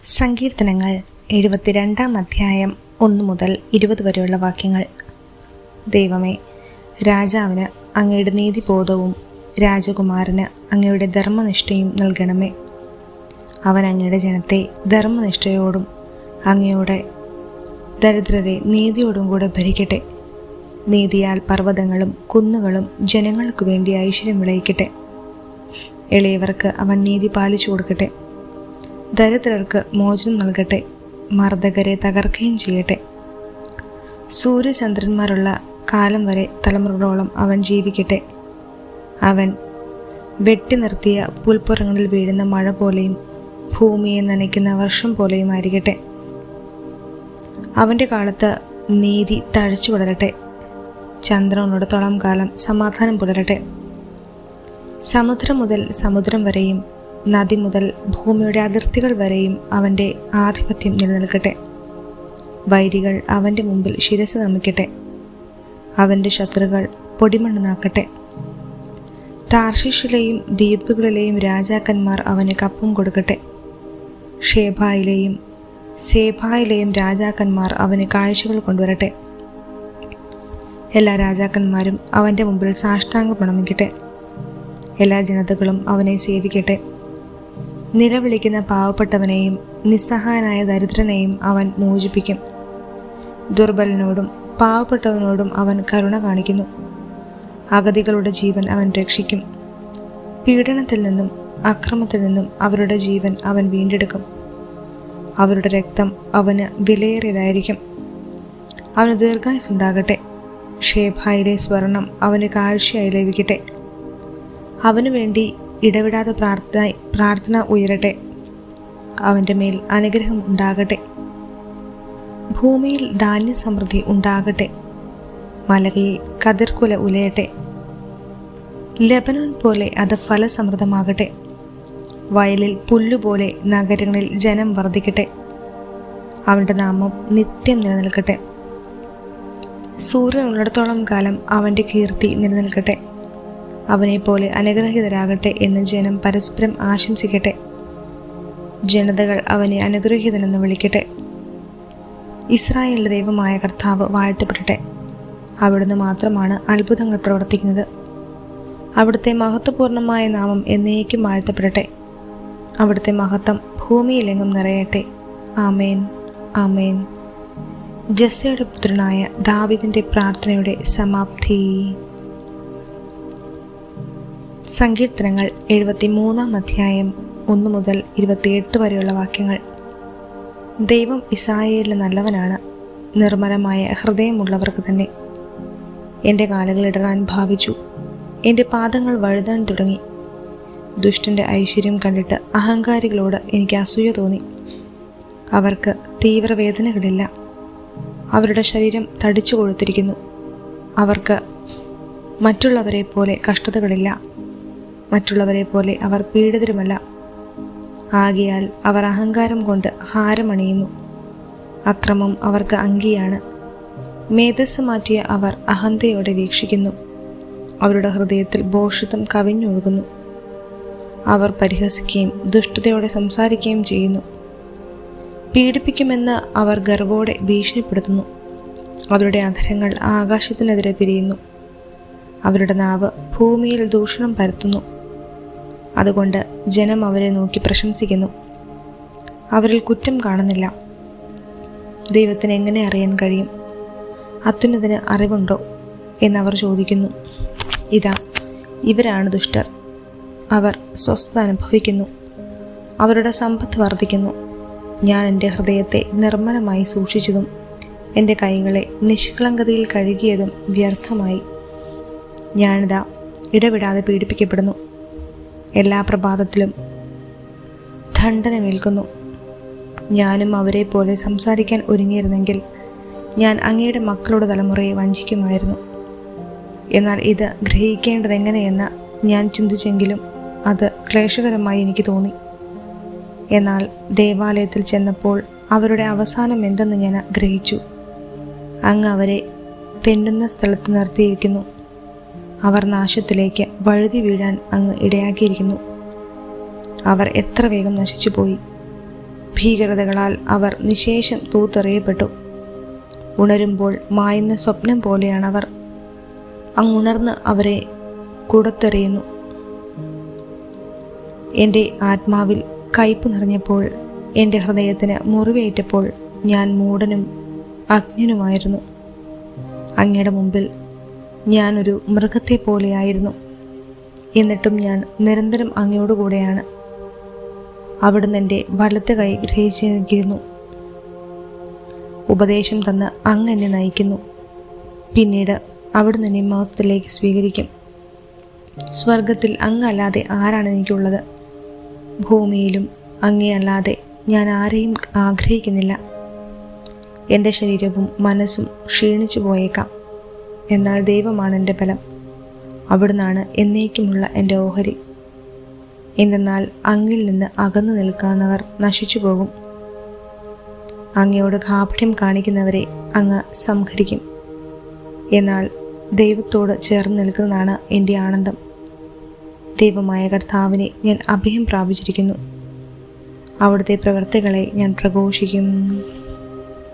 സങ്കീർത്തനങ്ങൾ 72 അധ്യായം 1 മുതൽ 20 വരെയുള്ള വാക്യങ്ങൾ. ദൈവമേ, രാജാവിന് അങ്ങയുടെ നീതിബോധവും രാജകുമാരന് അങ്ങയുടെ ധർമ്മനിഷ്ഠയും നൽകണമേ. അവൻ അങ്ങയുടെ ജനത്തെ ധർമ്മനിഷ്ഠയോടും അങ്ങയുടെ ദരിദ്രരെ നീതിയോടും കൂടെ ഭരിക്കട്ടെ. നീതിയാൽ പർവ്വതങ്ങളും കുന്നുകളും ജനങ്ങൾക്കു വേണ്ടി ഐശ്വര്യം വിളയിക്കട്ടെ. എളിയവർക്ക് അവൻ നീതി പാലിച്ചു കൊടുക്കട്ടെ. ദരിദ്രർക്ക് മോചനം നൽകട്ടെ. മർദ്ദകരെ തകർക്കുകയും ചെയ്യട്ടെ. സൂര്യചന്ദ്രന്മാരുള്ള കാലം വരെ തലമുറകളോളം അവൻ ജീവിക്കട്ടെ. അവൻ വെട്ടി നിർത്തിയ പുൽപ്പുറങ്ങളിൽ വീഴുന്ന മഴ പോലെയും ഭൂമിയെ നനയ്ക്കുന്ന വർഷം പോലെയും ആയിരിക്കട്ടെ. അവൻ്റെ കാലത്ത് നീതി തഴച്ചു വളരട്ടെ. ചന്ദ്രനോടത്തോളം കാലം സമാധാനം പുലരട്ടെ. സമുദ്രം മുതൽ സമുദ്രം വരെയും നദി മുതൽ ഭൂമിയുടെ അതിർത്തികൾ വരെയും അവൻ്റെ ആധിപത്യം നിലനിൽക്കട്ടെ. വൈരികൾ അവൻ്റെ മുമ്പിൽ ശിരസ് നമിക്കട്ടെ. അവൻ്റെ ശത്രുക്കൾ പൊടിമണ്ണാക്കട്ടെ. താർശീഷിലെയും ദ്വീപുകളിലെയും രാജാക്കന്മാർ അവന് കപ്പും കൊടുക്കട്ടെ. ഷേബായിലെയും സേബായിലെയും രാജാക്കന്മാർ അവന് കാഴ്ചകൾ കൊണ്ടുവരട്ടെ. എല്ലാ രാജാക്കന്മാരും അവൻ്റെ മുമ്പിൽ സാഷ്ടാംഗം പ്രണമിക്കട്ടെ. എല്ലാ ജനതകളും അവനെ സേവിക്കട്ടെ. നിലവിളിക്കുന്ന പാവപ്പെട്ടവനെയും നിസ്സഹായനായ ദരിദ്രനെയും അവൻ മോചിപ്പിക്കും. ദുർബലനോടും പാവപ്പെട്ടവനോടും അവൻ കരുണ കാണിക്കുന്നു. അഗതികളുടെ ജീവൻ അവൻ രക്ഷിക്കും. പീഡനത്തിൽ നിന്നും അക്രമത്തിൽ നിന്നും അവരുടെ ജീവൻ അവൻ വീണ്ടെടുക്കും. അവരുടെ രക്തം അവന് വിലയേറിയതായിരിക്കും. അവന് ദീർഘായുസ്സുണ്ടാകട്ടെ. ഷേബായിലെ സ്വർണം അവന് കാഴ്ചയായി ലഭിക്കട്ടെ. അവനു വേണ്ടി ഇടവിടാതെ പ്രാർത്ഥന ഉയരട്ടെ. അവൻ്റെ മേൽ അനുഗ്രഹം ഉണ്ടാകട്ടെ. ഭൂമിയിൽ ധാന്യസമൃദ്ധി ഉണ്ടാകട്ടെ. മലകളിൽ കതിർക്കുല ഉലയട്ടെ. ലെബനോൻ പോലെ അത് ഫലസമൃദ്ധമാകട്ടെ. വയലിൽ പുല്ലുപോലെ നഗരങ്ങളിൽ ജനം വർദ്ധിക്കട്ടെ. അവൻ്റെ നാമം നിത്യം നിലനിൽക്കട്ടെ. സൂര്യൻ ഉള്ളിടത്തോളം കാലം അവൻ്റെ കീർത്തി നിലനിൽക്കട്ടെ. അവനെപ്പോലെ അനുഗ്രഹീതരാകട്ടെ എന്ന് ജനം പരസ്പരം ആശംസിക്കട്ടെ. ജനതകൾ അവനെ അനുഗ്രഹീതനെന്ന് വിളിക്കട്ടെ. ഇസ്രായേലിന്റെ ദൈവമായ കർത്താവ് വാഴ്ത്തപ്പെടട്ടെ. അവിടുന്ന് മാത്രമാണ് അത്ഭുതങ്ങൾ പ്രവർത്തിക്കുന്നത്. അവിടുത്തെ മഹത്വപൂർണമായ നാമം എന്നേക്കും വാഴ്ത്തപ്പെടട്ടെ. അവിടുത്തെ മഹത്വം ഭൂമിയിലെങ്ങും നിറയട്ടെ. ആമേൻ, ആമേൻ. ജസ്സയുടെ പുത്രനായ ദാവീദിന്റെ പ്രാർത്ഥനയുടെ സമാപ്തി. സങ്കീർത്തനങ്ങൾ 73 അധ്യായം 1 മുതൽ 28 വരെയുള്ള വാക്യങ്ങൾ. ദൈവം ഇസ്രായേലിന് നല്ലവനാണ്, നിർമ്മലമായ ഹൃദയമുള്ളവർക്ക് തന്നെ. എൻ്റെ കാലുകൾ ഇടറാൻ ഭാവിച്ചു, എൻ്റെ പാദങ്ങൾ വഴുതാൻ തുടങ്ങി. ദുഷ്ടൻ്റെ ഐശ്വര്യം കണ്ടിട്ട് അഹങ്കാരികളോട് എനിക്ക് അസൂയ തോന്നി. അവർക്ക് തീവ്രവേദനകളില്ല. അവരുടെ ശരീരം തടിച്ചു കൊഴുത്തിരിക്കുന്നു. അവർക്ക് മറ്റുള്ളവരെ പോലെ കഷ്ടതകളില്ല. മറ്റുള്ളവരെ പോലെ അവർ പീഡിതരുമല്ല. ആകയാൽ അവർ അഹങ്കാരം കൊണ്ട് ഹാരമണിയുന്നു. അക്രമം അവർക്ക് അങ്കിയാണ്. മേധസ് മാറ്റിയ അവർ അഹന്തയോടെ വീക്ഷിക്കുന്നു. അവരുടെ ഹൃദയത്തിൽ ഭോഷത്വം കവിഞ്ഞൊഴുകുന്നു. അവർ പരിഹസിക്കുകയും ദുഷ്ടതയോടെ സംസാരിക്കുകയും ചെയ്യുന്നു. പീഡിപ്പിക്കുമെന്ന് അവർ ഗർവോടെ ഭീഷണിപ്പെടുത്തുന്നു. അവരുടെ അധരങ്ങൾ ആകാശത്തിനെതിരെ തിരിയുന്നു. അവരുടെ നാവ് ഭൂമിയിൽ ദൂഷണം പരത്തുന്നു. അതുകൊണ്ട് ജനം അവരെ നോക്കി പ്രശംസിക്കുന്നു. അവരിൽ കുറ്റം കാണുന്നില്ല. ദൈവത്തിന് എങ്ങനെ അറിയാൻ കഴിയും? അത്യുന്നതിന് അറിവുണ്ടോ എന്നവർ ചോദിക്കുന്നു. ഇതാ, ഇവരാണ് ദുഷ്ടർ. അവർ സ്വസ്ഥത അനുഭവിക്കുന്നു. അവരുടെ സമ്പത്ത് വർദ്ധിക്കുന്നു. ഞാൻ എൻ്റെ ഹൃദയത്തെ നിർമ്മലമായി സൂക്ഷിച്ചതും എൻ്റെ കൈകളെ നിഷ്കളങ്കതയിൽ കഴുകിയതും വ്യർത്ഥമായി. ഞാനിതാ ഇടവിടാതെ പീഡിപ്പിക്കപ്പെടുന്നു. എല്ലാ പ്രഭാതത്തിലും ദണ്ഡനമേൽക്കുന്നു. ഞാനും അവരെ പോലെ സംസാരിക്കാൻ ഒരുങ്ങിയിരുന്നെങ്കിൽ ഞാൻ അങ്ങയുടെ മക്കളുടെ തലമുറയെ വഞ്ചിക്കുമായിരുന്നു. എന്നാൽ ഇത് ഗ്രഹിക്കേണ്ടതെങ്ങനെയെന്ന് ഞാൻ ചിന്തിച്ചെങ്കിലും അത് ക്ലേശകരമായി എനിക്ക് തോന്നി. എന്നാൽ ദേവാലയത്തിൽ ചെന്നപ്പോൾ അവരുടെ അവസാനം എന്തെന്ന് ഞാൻ ഗ്രഹിച്ചു. അങ്ങ് അവരെ തെന്നുന്ന സ്ഥലത്ത് നിർത്തിയിരിക്കുന്നു. അവർ നാശത്തിലേക്ക് വഴുതി വീഴാൻ അങ്ങ് ഇടയാക്കിയിരിക്കുന്നു. അവർ എത്ര വേഗം നശിച്ചുപോയി. ഭീകരതകളാൽ അവർ നിശേഷം തൂത്തെറിയപ്പെട്ടു. ഉണരുമ്പോൾ മായുന്ന സ്വപ്നം പോലെയാണവർ. അങ്ങുണർന്ന് അവരെ കുടത്തെറിയുന്നു. എൻ്റെ ആത്മാവിൽ കയ്പ് നിറഞ്ഞപ്പോൾ, എൻ്റെ ഹൃദയത്തിന് മുറിവേറ്റപ്പോൾ ഞാൻ മൂഢനും അജ്ഞനുമായിരുന്നു. അങ്ങയുടെ മുമ്പിൽ ഞാനൊരു മൃഗത്തെ പോലെയായിരുന്നു. എന്നിട്ടും ഞാൻ നിരന്തരം അങ്ങയോടുകൂടെയാണ്. അവിടുന്ന് എൻ്റെ വലത്ത് കൈ ഗ്രഹിച്ചിരിക്കുന്നു. ഉപദേശം തന്ന് അങ്ങ് എന്നെ നയിക്കുന്നു. പിന്നീട് അവിടുന്ന് എന്നെ മഹത്വത്തിലേക്ക് സ്വീകരിക്കും. സ്വർഗത്തിൽ അങ്ങല്ലാതെ ആരാണ് എനിക്കുള്ളത്? ഭൂമിയിലും അങ്ങേ അല്ലാതെ ഞാൻ ആരെയും ആഗ്രഹിക്കുന്നില്ല. എൻ്റെ ശരീരവും മനസ്സും ക്ഷീണിച്ചു പോയേക്കാം, എന്നാൽ ദൈവമാണ് എൻ്റെ ബലം. അവിടുന്നാണ് എന്നേക്കുമുള്ള എൻ്റെ ഓഹരി. എന്തെന്നാൽ അങ്ങിൽ നിന്ന് അകന്നു നിൽക്കാവുന്നവർ നശിച്ചു പോകും. അങ്ങയോട് കാപട്യം കാണിക്കുന്നവരെ അങ്ങ് സംഹരിക്കും. എന്നാൽ ദൈവത്തോട് ചേർന്ന് നിൽക്കുന്നതാണ് എൻ്റെ ആനന്ദം. ദൈവമായ കർത്താവിനെ ഞാൻ അഭയം പ്രാപിച്ചിരിക്കുന്നു. അവിടുത്തെ പ്രവൃത്തികളെ ഞാൻ പ്രഘോഷിക്കും.